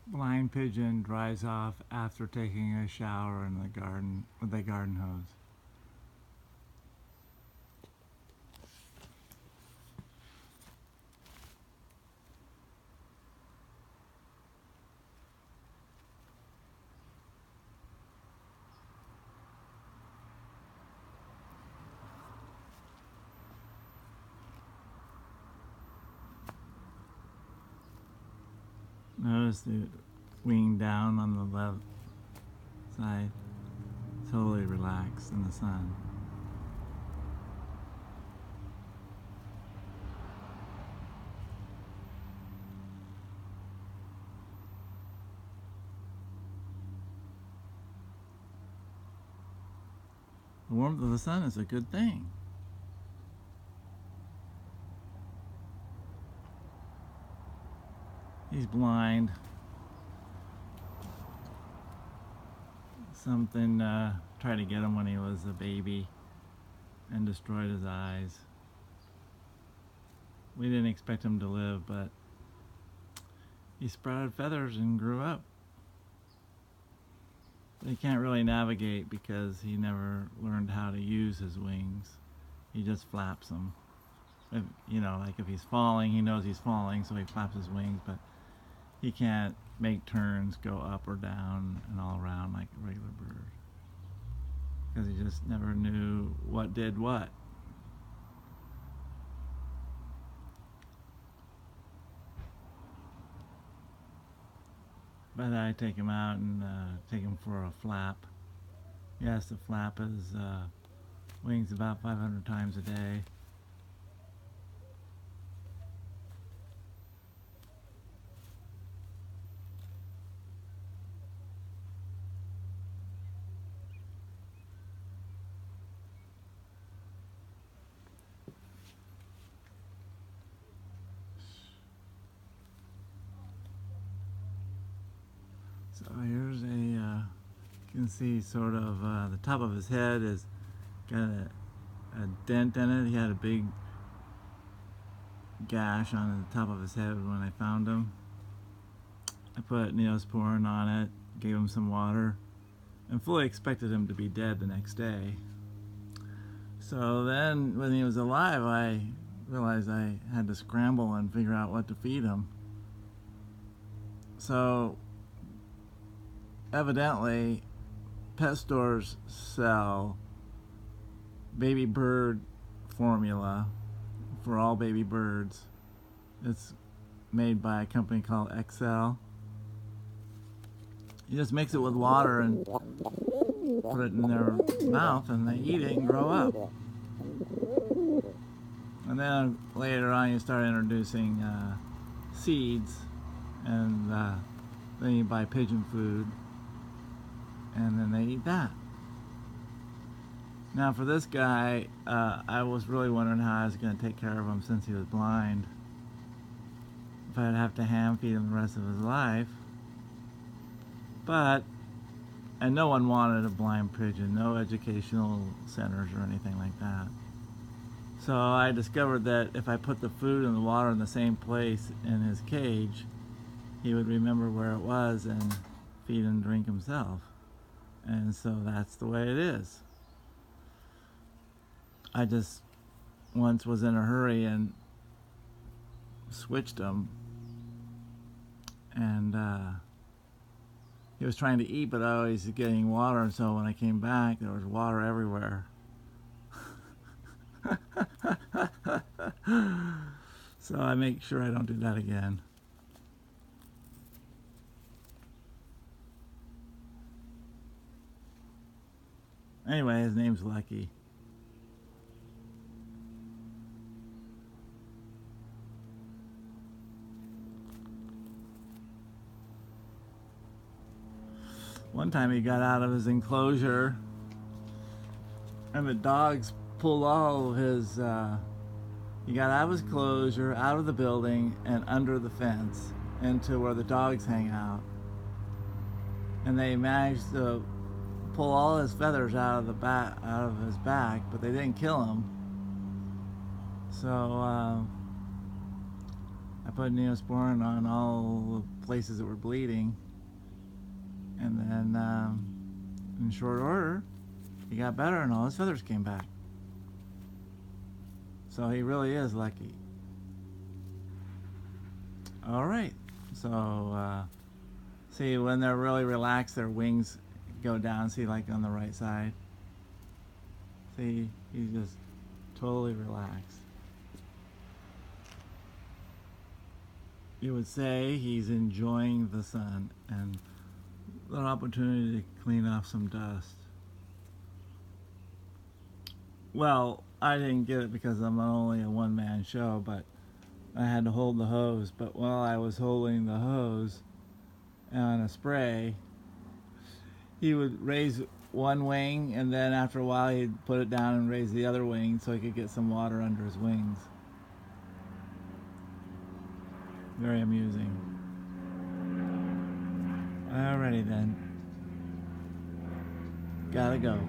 Blind pigeon dries off after taking a shower in the garden with a garden hose. Notice the wing down on the left side, totally relaxed in the sun. The warmth of the sun is a good thing. He's blind. Something tried to get him when he was a baby and destroyed his eyes. We didn't expect him to live, but he sprouted feathers and grew up. But he can't really navigate because he never learned how to use his wings. He just flaps them. If, like if he's falling, he knows he's falling, so he flaps his wings, but he can't make turns, go up or down and all around like a regular bird. Because he just never knew what did what. But I take him out and take him for a flap. He has to flap his wings about 500 times a day. So here's you can see sort of the top of his head is got a dent in it. He had a big gash on the top of his head when I found him. I put Neosporin on it, gave him some water, and fully expected him to be dead the next day. So then when he was alive, I realized I had to scramble and figure out what to feed him. So evidently pet stores sell baby bird formula for all baby birds. It's made by a company called XL. You just mix it with water and put it in their mouth and they eat it and grow up. And then later on you start introducing seeds, and then you buy pigeon food and then they eat that. Now for this guy, I was really wondering how I was going to take care of him since he was blind. If I'd have to hand feed him the rest of his life. And no one wanted a blind pigeon, no educational centers or anything like that. So I discovered that if I put the food and the water in the same place in his cage, he would remember where it was and feed and drink himself. And so that's the way it is. I just once was in a hurry and switched him, and he was trying to eat, but I was getting water, and so when I came back, there was water everywhere. So I make sure I don't do that again. Anyway, his name's Lucky. One time he got out of his enclosure and the dogs pulled all of his, he got out of his enclosure, out of the building and under the fence into where the dogs hang out. And they managed to pull all his feathers out of his back, but they didn't kill him. So I put Neosporin on all the places that were bleeding, and then in short order, he got better and all his feathers came back. So he really is lucky. All right, so see, when they're really relaxed, their wings go down. See, like on the right side. See, he's just totally relaxed. You would say he's enjoying the sun and an opportunity to clean off some dust. Well, I didn't get it because I'm only a one-man show, but I had to hold the hose. But while I was holding the hose on a spray, he would raise one wing, and then after a while he'd put it down and raise the other wing so he could get some water under his wings. Very amusing. Alrighty then. Gotta go.